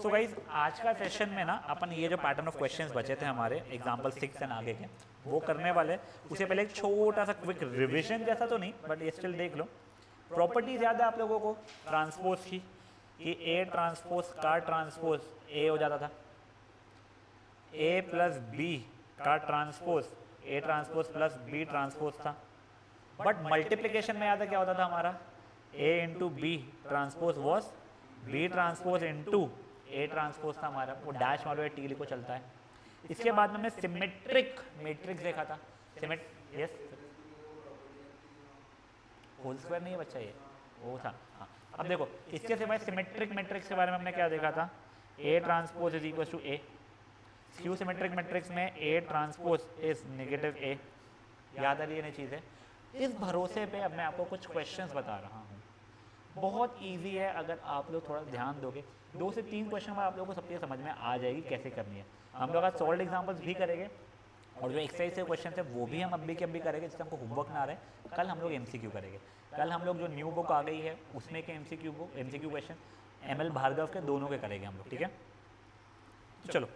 So guys आज का session में ना अपन ये जो पैटर्न ऑफ क्वेश्चंस बचे थे हमारे एग्जांपल 6 एंड आगे के वो करने वाले। उससे पहले एक छोटा सा क्विक रिवीजन जैसा तो नहीं बट ये स्टिल देख लो। प्रॉपर्टीज याद है आप लोगों को ट्रांसपोज की कि ए ट्रांसपोज का ट्रांसपोज ए हो जाता था, ए प्लस बी का transpose A transpose plus B transpose था। बट मल्टीप्लीकेशन में याद है क्या होता था हमारा, A into B transpose was B transpose into A transpose था हमारा, वो डैश वालों टी लिखो चलता है। इसके बाद में हमने सिमेट्रिक मैट्रिक्स देखा था। यस होल स्क्वायर नहीं है बच्चा, ये वो था। हाँ अब देखो इसके सिवाय सिमेट्रिक मैट्रिक्स के बारे में हमने क्या देखा था, A transpose is equal to A. Skew symmetric matrix में A transpose is negative A. याद आ रही है ये चीज़ें। इस भरोसे पे अब मैं आपको कुछ क्वेश्चंस बता रहा हूँ, बहुत इजी है। अगर आप लोग थोड़ा ध्यान दोगे 2 से 3 क्वेश्चन में आप लोगों को सब चीज़ समझ में आ जाएगी कैसे करनी है। हम लोग आज सॉल्व एग्जाम्पल्स भी करेंगे और जो एक्सरसाइज के क्वेश्चन है वो भी हम अभी के अभी करेंगे, जिससे हमको होमवर्क ना रहे। कल हम लोग एमसीक्यू करेंगे। कल हम लोग जो न्यू बुक आ गई है उसमें के एमसीक्यू क्वेश्चन एमएल भार्गव के दोनों के करेंगे हम लोग, ठीक है। तो चलो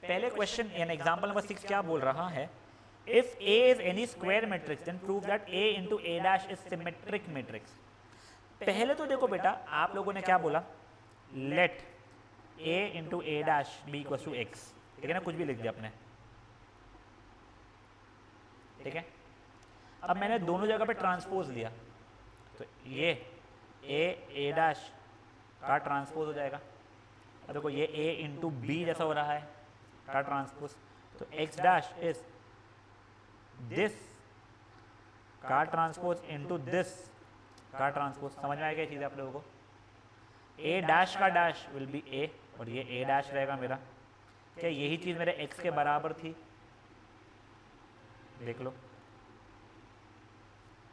पहले क्वेश्चन यानी एग्जाम्पल नंबर 6 क्या बोल रहा है, if A is any square matrix then prove that A into A dash is symmetric matrix। पहले तो देखो बेटा आप लोगों ने क्या बोला, late A into A dash be equals to X, ठीक है ना, कुछ भी लिख दिया आपने, ठीक है। अब मैंने दोनों जगह पे ट्रांसपोज लिया तो ये A dash का ट्रांसपोज हो जाएगा। अब देखो ये A into B जैसा हो रहा है का ट्रांसपोज, तो X dash इज दिस का ट्रांसपोज इनटू दिस का ट्रांसपोज। समझ में आएगा ये चीज़ आप लोगों को। ए डैश का डैश विल बी ए और ये ए डैश रहेगा मेरा। क्या यही चीज़ मेरे एक्स के बराबर थी, देख लो।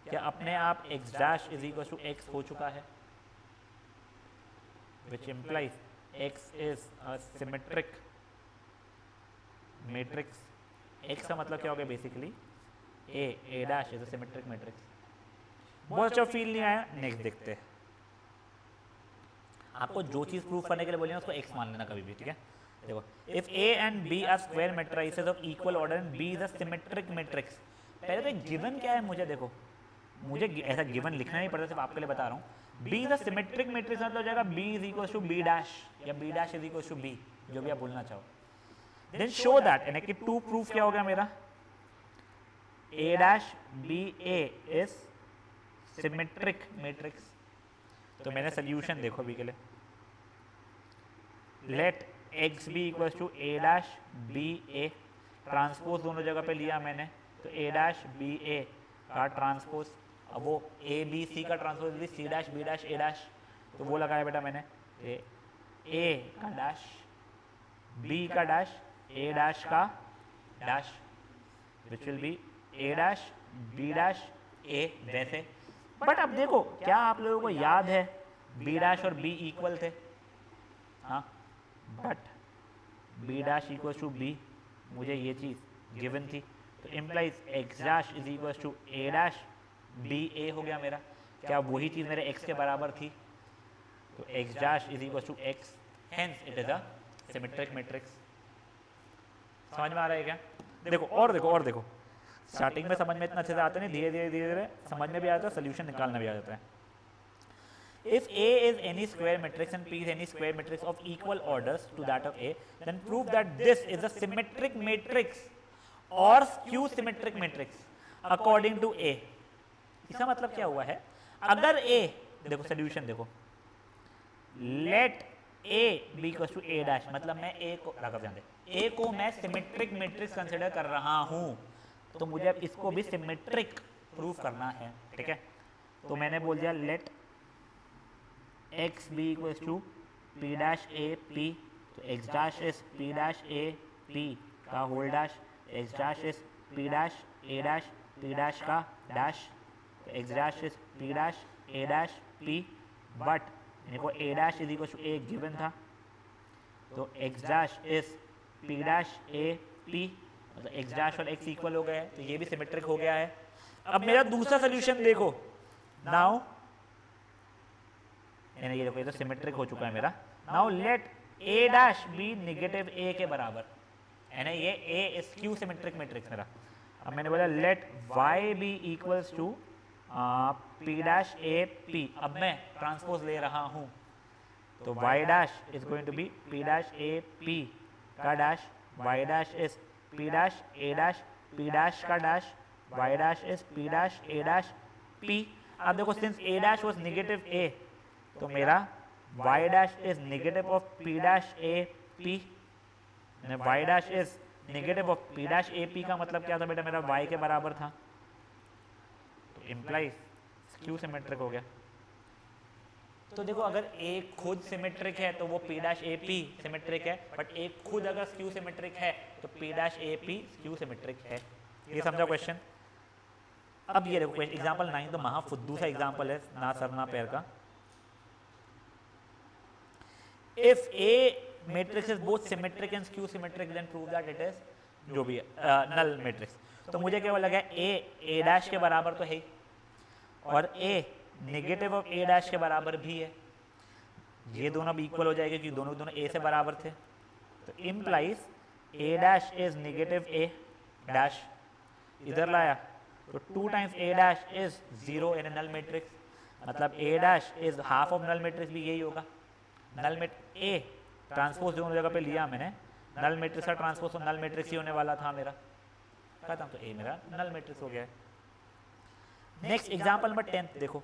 क्या अपने आप X dash is equal to X हो चुका है, which implies X is a symmetric matrix. X का मतलब क्या हो गया basically A dash is a symmetric matrix. बहुत अच्छा फील नहीं आया, नेक्स्ट देखते हैं। आपको जो चीज प्रूफ करने के लिए बोली उसको एक्स मान लेना कभी भी, ठीक है। देखो if A and B are square matrices of equal order and B is a symmetric matrix. पहले तो गिवन क्या है मुझे देखो, मुझे ऐसा गिवन लिखना नहीं पड़ता, सिर्फ आपके लिए बता रहा हूँ। B is a symmetric matrix मतलब हो जाएगा B is equal to B dash या B dash is equal to B, जो भी आप बोलना चाहो। देन शो दैट यानी कि टू प्रूफ क्या हो गया मेरा, A dash B A is symmetric matrix। तो मैंने सोल्यूशन देखो अभी के लिए, लेट x be equals to A dash B A। Transpose दोनों जगह पे लिया मैंने, तो A dash B A का ट्रांसपोज, अब वो A B C का transpose C dash B dash A dash, तो वो लगाया बेटा मैंने A का डैश B का डैश A dash का dash which will be A dash B dash A वैसे। बट अब देखो क्या आप लोगों को याद है B डैश और B इक्वल थे, हाँ, but B dash equal to B मुझे ये चीज़ गिवन थी, तो implies X dash is equal to A dash B A हो गया मेरा। क्या वही चीज़ मेरे X के बराबर थी, तो X dash is equal to X, hence it is a symmetric matrix. समझ में आ रहा है क्या? देखो और देखो और देखो, स्टार्टिंग में समझ में इतना अच्छे से आता नहीं, धीरे धीरे धीरे धीरे समझ में भी आता है, सोल्यूशन निकालना भी आ जाता है। If A is any square matrix and P is any square matrix of equal orders to that of A, then prove that this is a symmetric matrix or skew symmetric matrix according to A। इसका मतलब क्या हुआ है, अगर A, देखो solution देखो, late A be equals to A dash मतलब मैं A को रखा ध्यान दे, A को मैं सिमेट्रिक मैट्रिक्स कंसिडर कर रहा हूँ, तो मुझे अब इसको भी सिमेट्रिक प्रूफ करना है, ठीक है। तो मैंने बोल दिया let x B equals to P dash A P, तो x dash is P dash A P का whole dash, x dash is P dash A dash P dash का डैश, तो x dash is P dash A dash P. But मेरे को a dash is equal to A given था, तो x dash is P dash A P, मतलब x dash और x equal हो गए, तो ये भी सिमेट्रिक हो गया है। अब मेरा दूसरा सोल्यूशन देखो, नाउ ये देखो ये तो सिमेट्रिक हो चुका है मेरा। नाउ लेट ए डैश बी नेगेटिव ए के बराबर है ना, ये ए स्क्यू सिमेट्रिक मैट्रिक्स मेरा। अब मैंने बोला let Y B equals to P dash A P. अब मैं ट्रांसपोज ले रहा हूं तो Y dash is going to be P dash A P का dash, Y dash is P dash A dash P dash का dash, Y dash is P dash A dash P. अब देखो since A dash was negative A तो मेरा Y dash is negative of P dash A P, Y dash is negative of P dash A P का मतलब क्या था बेटा, मेरा वाई के बराबर था, तो इम्प्लाइज स्क्यू सिमेट्रिक हो गया। तो देखो अगर ए खुद सिमेट्रिक है तो वो P dash A P symmetric है, बट ए खुद अगर स्क्यू सिमेट्रिक है तो P dash A P skew symmetric है। ये समझा क्वेश्चन। अब ये देखो एग्जांपल 9 तो महा फुद्दू सा एग्जांपल है, ना सर ना पैर का। If a matrix is both symmetric and skew symmetric then prove that it is जो भी है नल मैट्रिक्स। तो मुझे क्या लगा ए डैश के बराबर तो है और ए नेगेटिव ऑफ ए डैश के बराबर भी है, ये दोनों अब इक्वल हो जाएगा क्योंकि दोनों दोनों ए से बराबर थे। तो implies A dash is negative A dash, इधर लाया तो 2 times A dash is 0 in null matrix, मतलब A dash is half of null matrix भी यही होगा। नल मैट्रिक्स ए ट्रांसपोज दोनों जगह पे लिया मैंने, नल मैट्रिक्स का ट्रांसपोज तो नल मैट्रिक्स ही होने वाला था मेरा, खत्म, तो ए मेरा नल मैट्रिक्स हो गया है। नेक्स्ट एग्जांपल नंबर 10 देखो,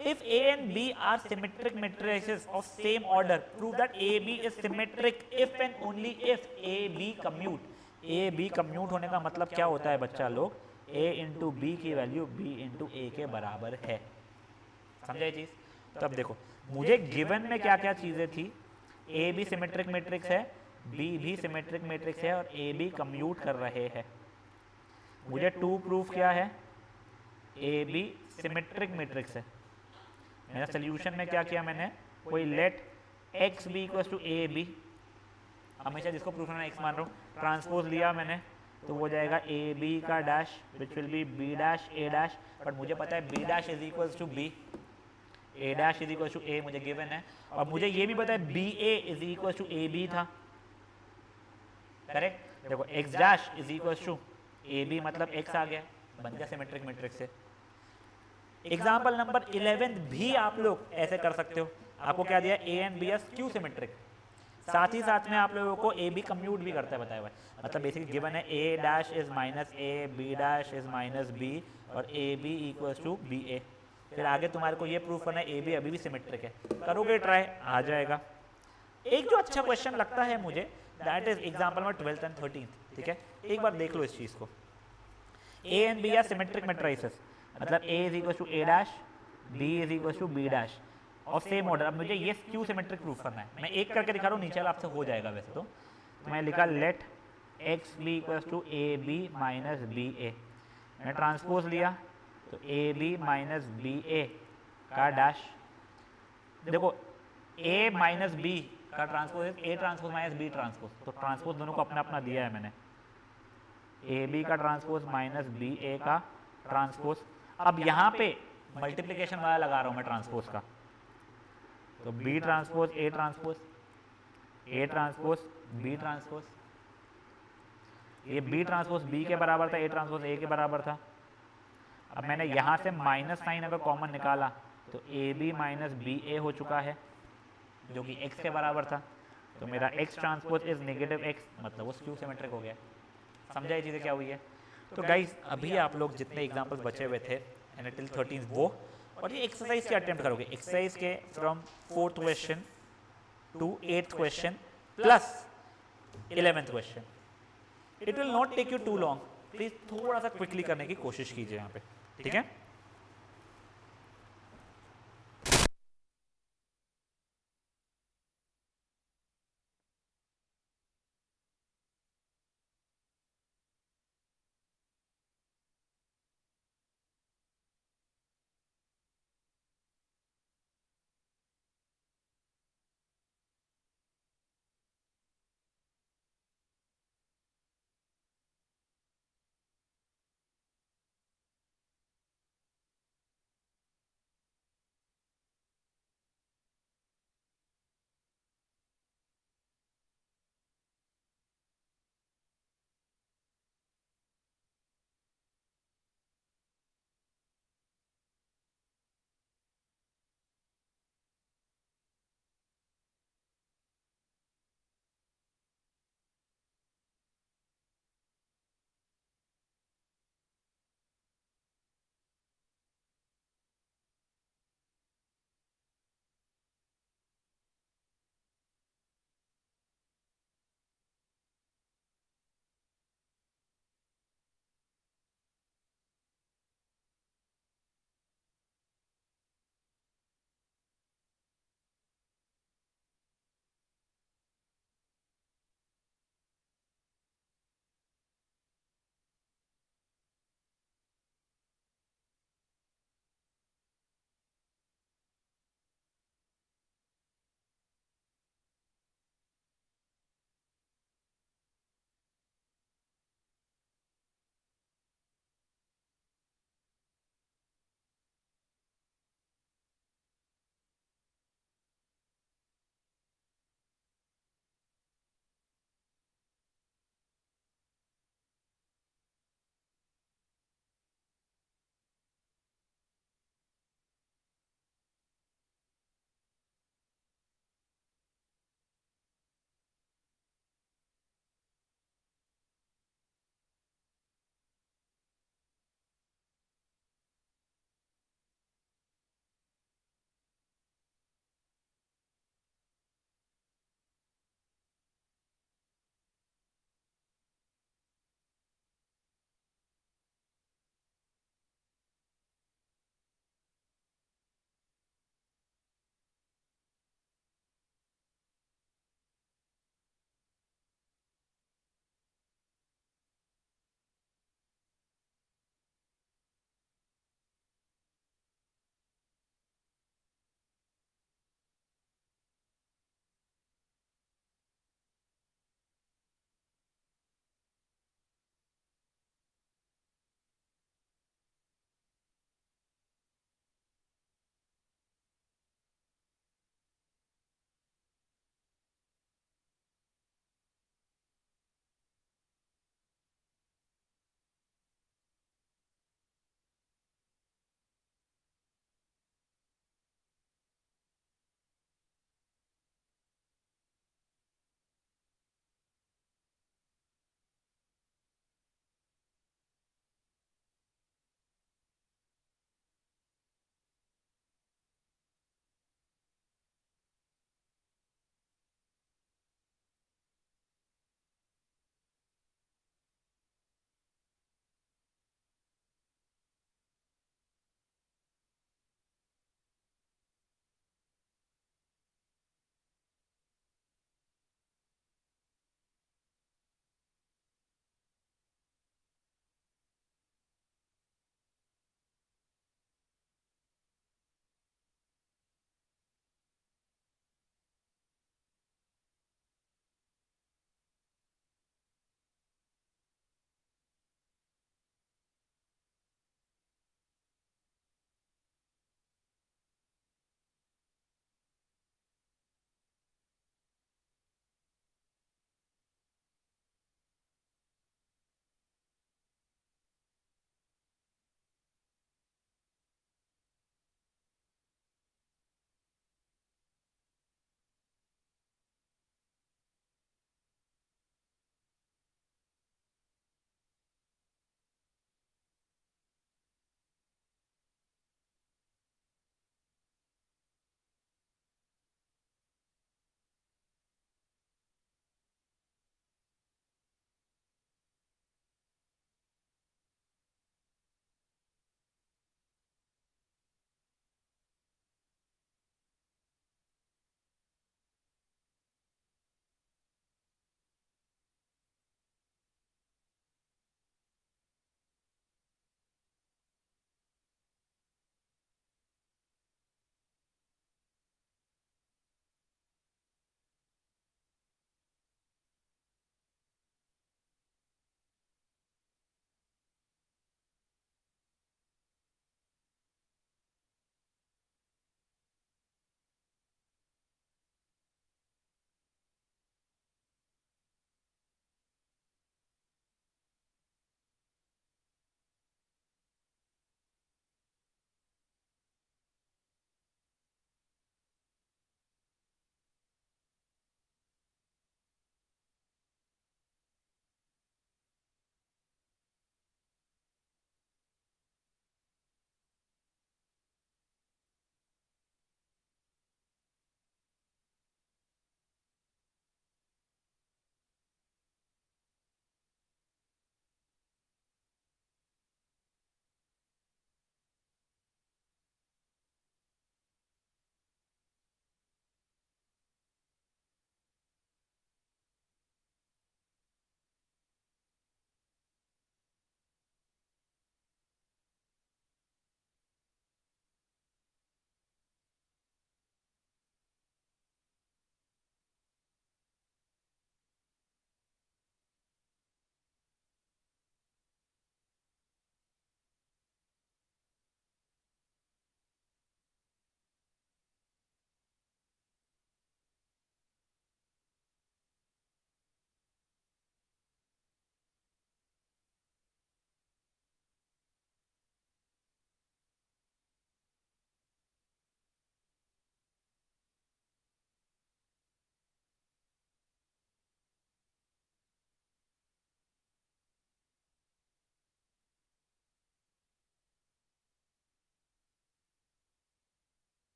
if A and B are symmetric matrices of same order, prove that AB is symmetric if and only if AB commute। AB commute होने का मतलब क्या होता है बच्चा लोग, A इंटू बी की वैल्यू B इंटू ए के बराबर है। समझा ये चीज? तो अब देखो मुझे गिवन में क्या क्या चीजें थी, ए भी सिमेट्रिक मैट्रिक्स है, बी भी सिमेट्रिक मैट्रिक्स है और ए भी कम्यूट कर रहे हैं। मुझे 2 प्रूफ क्या है, ए बी सिमेट्रिक मैट्रिक्स है। मेरा सोल्यूशन में क्या किया मैंने, कोई let X be equal to A B, हमेशा जिसको प्रूफ करना एक्स मान रहा हूँ, ट्रांसपोज लिया मैंने तो वो जाएगा ए बी का dash which will be B dash A dash, but मुझे पता है B dash is equal to B, A dash is equal to A मुझे गिवन है, और मुझे ये भी पता है B A is equal to A B था, करेक्ट। देखो X dash is equal to A B मतलब एक्स आ गया, बन गया सिमेट्रिक मैट्रिक्स से। एग्जाम्पल नंबर 11 भी आप लोग ऐसे कर सकते हो, आपको क्या दिया, A and B are skew symmetric, साथ ही साथ में आप लोगों को ए बी कम्यूट भी करता है बताया हुआ है, मतलब बेसिकली गिवन है A dash is minus A, B dash is minus B और A B equals to B A. फिर आगे तुम्हारे को ये प्रूफ करना है ए बी अभी भी सिमेट्रिक है, करोगे ट्राई आ जाएगा। एक जो अच्छा क्वेश्चन लगता है मुझे that is example number 12th and 13th, ठीक है, एक बार देख लो इस चीज को। A and B are symmetric matrices, मतलब A is equal to A dash, B is equal to B dash of same order. अब मुझे ये स्क्यू सिमेट्रिक प्रूफ करना है, मैं एक करके दिखा रहा हूँ, नीचे वाला आपसे हो जाएगा वैसे तो मैं लिखा let X be equal to A B minus B A, मैंने ट्रांसपोज लिया तो A B minus B A का डैश, देखो ए माइनस बी का transpose A transpose minus B transpose, तो ट्रांसपोज दोनों को अपना अपना दिया है मैंने, ए बी का ट्रांसपोज माइनस बी ए का ट्रांसपोज। अब यहाँ पे मल्टीप्लिकेशन वाला लगा रहा हूँ मैं ट्रांसपोज का, तो B transpose A transpose, A transpose B transpose, ये बी ट्रांसपोज बी के बराबर था, ए ट्रांसपोज ए के बराबर था। अब मैंने यहाँ से माइनस साइन अगर कॉमन निकाला तो ए बी माइनस बी ए हो चुका है जो कि एक्स के बराबर था, तो मेरा x transpose is negative x, मतलब वो स्क्यू सिमेट्रिक हो गया। समझा ये चीज़ें क्या हुई है? तो गाइज अभी आप लोग जितने एग्जाम्पल्स बचे हुए थे टिल 13 वो, और ये एक्सरसाइज के अटेम्प्ट करोगे, एक्सरसाइज के from 4th question to 8th question plus 11th question. It will not take you too long, please थोड़ा सा क्विकली करने की कोशिश कीजिए यहाँ पे, ठीक है।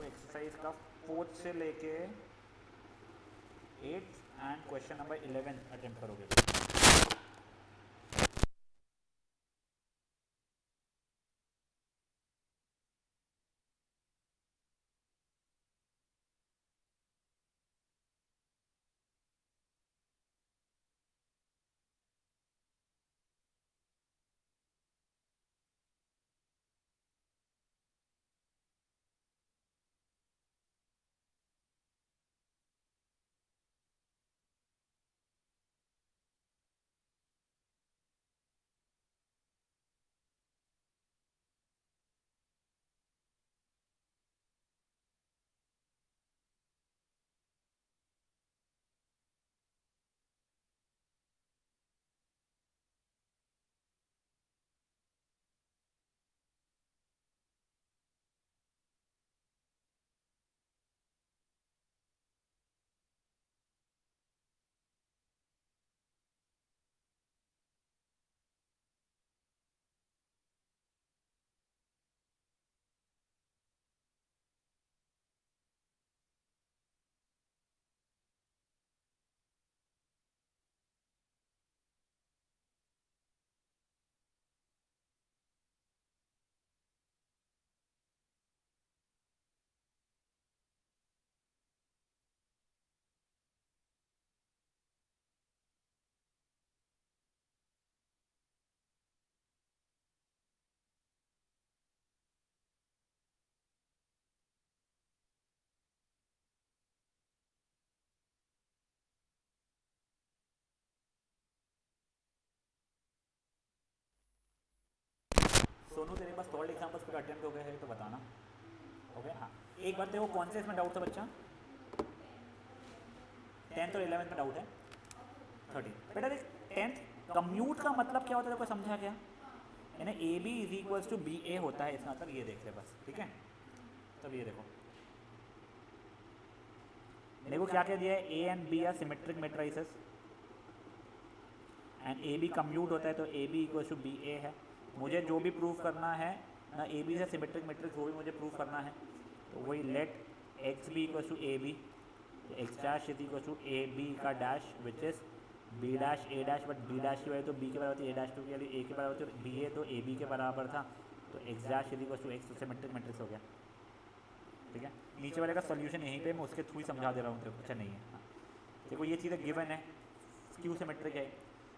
एक्सरसाइज का 4th से लेके 8th and question number 11 attempt करोगे। सोनू तेरे पास थर्ड एग्जाम्पल्स पूरे अटेम्प्ट हो गए हैं तो बताना। ओके हाँ, एक बार तेरे को कौन से इसमें डाउट था बच्चा? 10th और 11th में डाउट है। 13 बेटा देख, 10th कम्यूट का मतलब क्या होता है, देखो समझा क्या? यानी A B is equals to B A होता है, इसका मतलब ये देख ले बस, ठीक है। तब ये देखो मेरे को क्या कह दिया है, A and B are symmetric matrices and A B commute होता है, तो A B equals to B A है। मुझे जो भी प्रूव करना है ना, ए बी से सिमेट्रिक मैट्रिक्स, वो भी मुझे प्रूव करना है। तो वही let X be equals to A B, तो X dash is equals to A B का dash which is B dash A dash, but B dash की वजह तो बी के बराबर थी, ए डैश टू की वैल्यू ए के बराबर थी, बी ए तो ए बी के बराबर था, तो X dash is equals to X, तो सिमेट्रिक मैट्रिक्स हो गया, ठीक है। नीचे वाले का सोल्यूशन यहीं पे मैं उसके थ्रू ही समझा दे रहा हूँ तेरे को, अच्छा नहीं है। हाँ देखो ये चीज़ें गिवन है, क्यू सिमेट्रिक है।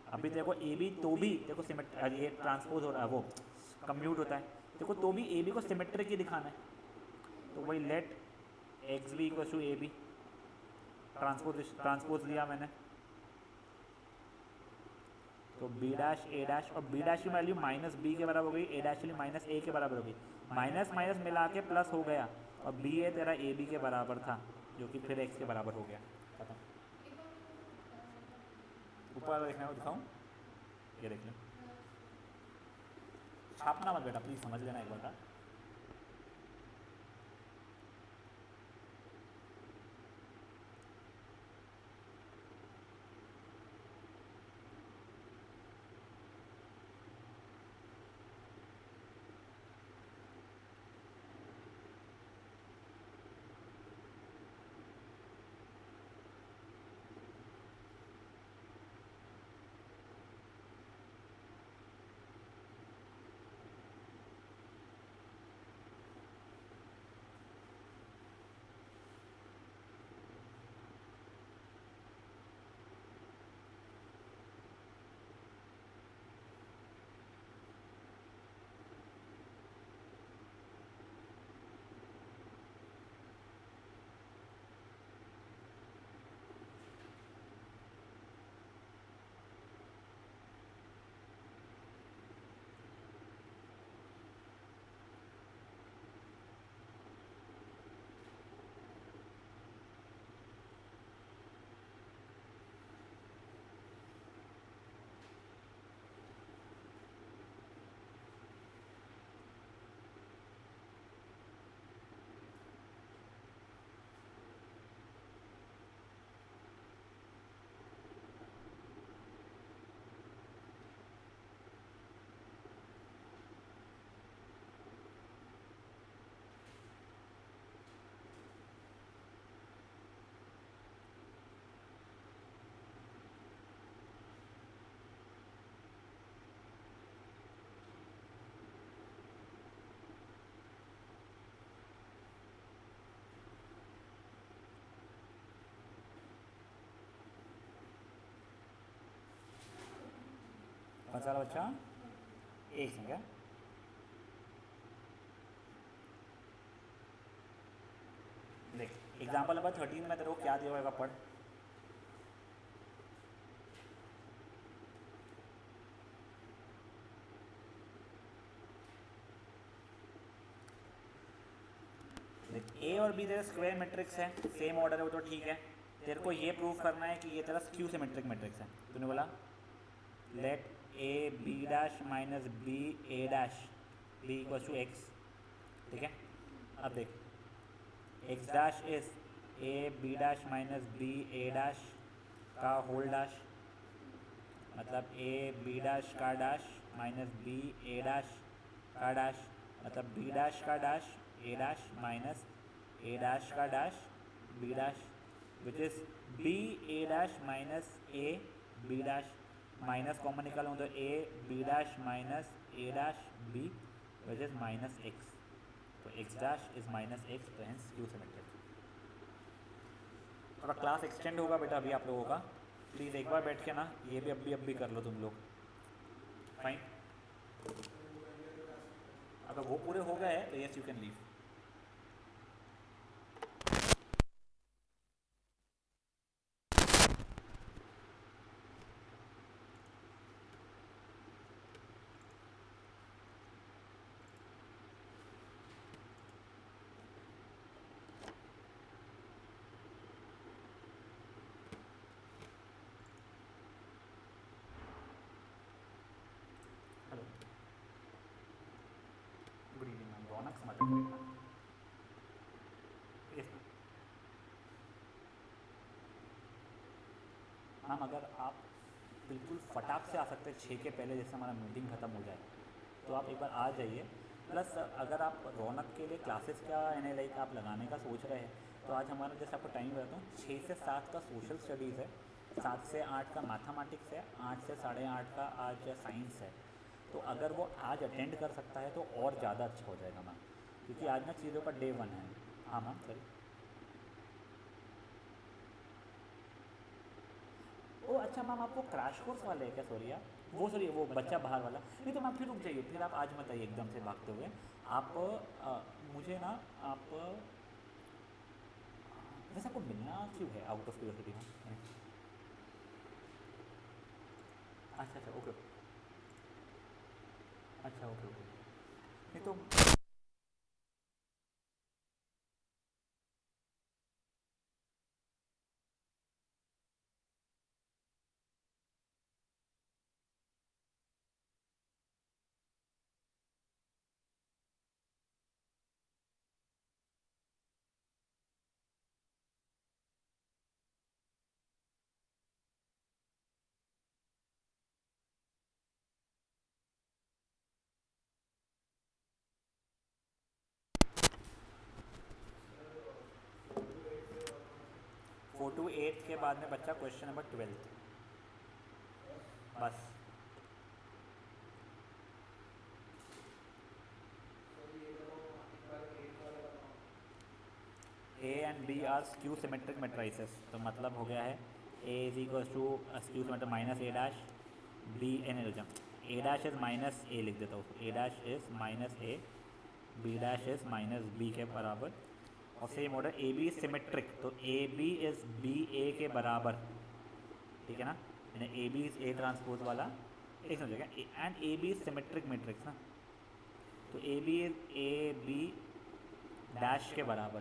अभी देखो ए बी तो भी देखो सिमेट्रिक, ये ट्रांसपोज हो रहा है, वो कम्यूट होता है, देखो तो भी ए बी को सिमेट्रिक ही दिखाना है। तो वही let X be equal to A B, transpose लिया मैंने, तो बी डैश ए डैश, और बी डैश की वैल्यू माइनस बी के बराबर हो गई, ए डैश की माइनस ए के बराबर हो गई, माइनस माइनस मिला के प्लस हो गया, और बी ए तेरा ए बी के बराबर था, जो कि फिर एक्स के बराबर हो गया। खत्म। ऊपर वाला देखना है, दिखाऊँ? ये देख लो, छापना मत बेटा प्लीज़, समझ लेना एक बार। कौन सा वाला बच्चा? एक से क्या? देख एग्जाम्पल नंबर 13 में तेरे को क्या दिया होगा पढ़। ए और बी तेरा स्क्वायर मैट्रिक्स है, सेम ऑर्डर है वो तो ठीक है। तेरे को ये प्रूव करना है कि ये तेरा स्क्यू सिमेट्रिक मैट्रिक्स है। तूने बोला let A B dash minus B A dash B equal to X, ठीक है। अब देख X dash is A B dash minus B A dash का होल डैश, मतलब ए बी डैश का dash minus B A dash का dash, मतलब B dash का dash A dash minus A dash का dash B dash, which is B A dash minus A B dash, minus common निकालूँ तो A B dash minus A dash B which is minus X. तो X dash is minus X, तो hence Q symmetric. थोड़ा class extend होगा बेटा अभी आप लोगों का, प्लीज़ एक बार बैठ के ना ये भी अब भी कर लो तुम लोग। फाइन, अगर वो पूरे हो गए तो yes you can leave. Hello, good evening ma'am, Raunak समझ रहे हैं? यस मैम, अगर आप बिल्कुल फटाक से आ सकते हैं 6 के पहले, जैसे हमारा मीटिंग ख़त्म हो जाए, तो आप एक बार आ जाइए। प्लस अगर आप रौनक के लिए क्लासेस का यानी लाइक आप लगाने का सोच रहे हैं, तो आज हमारा जैसे आपको टाइम बताता हूँ 6 से 7 का सोशल स्टडीज़ है, 7 से 8 का मैथमेटिक्स है, 8 से 8:30 का आज साइंस है। तो अगर वो आज अटेंड कर सकता है तो और ज़्यादा अच्छा हो जाएगा मैम, क्योंकि आज ना चीज़ों का डे 1 है। हाँ मैम सॉरी। ओ अच्छा मैम, आप वो क्रैश कोर्स वाले हैं क्या? सॉरी यार, वो सॉरी वो बच्चा बाहर वाला। नहीं तो मैम फिर रुक जाइए, फिर आप आज मत आइए एकदम से भागते हुए। आप मुझे ना आप वैसे आपको मिलना क्यों है आउट ऑफ क्यूरियोसिटी में? अच्छा अच्छा ओके, अच्छा ओके ओके। नहीं तो 4 to 8 के बाद में बच्चा क्वेश्चन नंबर 12 बस। A and B are skew symmetric matrices, तो मतलब हो गया है A is equal to skew symmetric minus A dash B and A dash is minus A लिख देता हूँ, A dash is minus A B dash is minus B के बराबर। और same order A B symmetric, तो A B is B A के बराबर, ठीक है ना, यानी A B is A transpose वाला एक समझेगा, and A B is symmetric matrix ना, तो A B is A B dash के बराबर।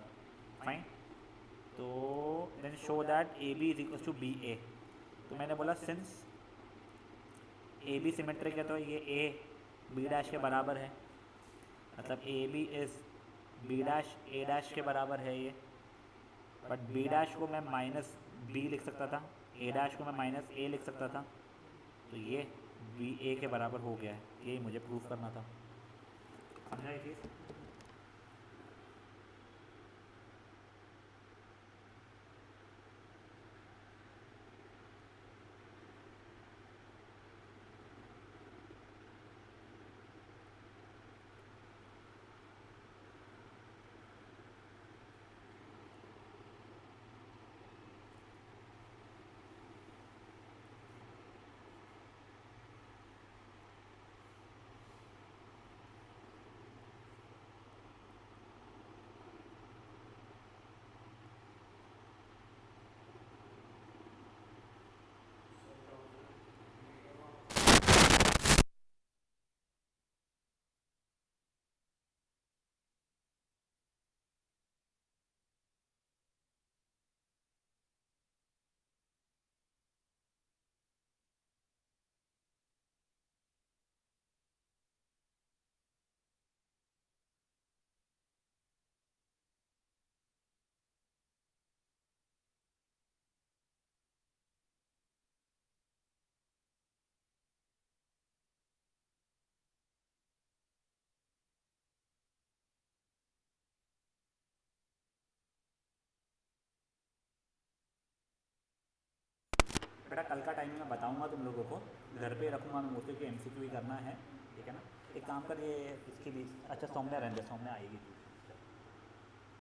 फाइन, तो then show that A B is equal to B A. तो मैंने बोला सिंस ए बी सिमेट्रिक है तो ये ए बी डैश के बराबर है, मतलब A B is B dash A dash के बराबर है ये, बट बी डैश को मैं माइनस बी लिख सकता था, ए डैश को मैं माइनस ए लिख सकता था, तो ये बी ए के बराबर हो गया है, ये मुझे प्रूफ करना था। समझा ये चीज़? बेटा कल का टाइम मैं बताऊंगा तुम लोगों को, घर पे रखूंगा मैं मोस्टली, MCQ ही करना है, ठीक है ना। एक काम कर, ये इसकी भी अच्छा सौम्या रहने दे, सौम्या आएगी।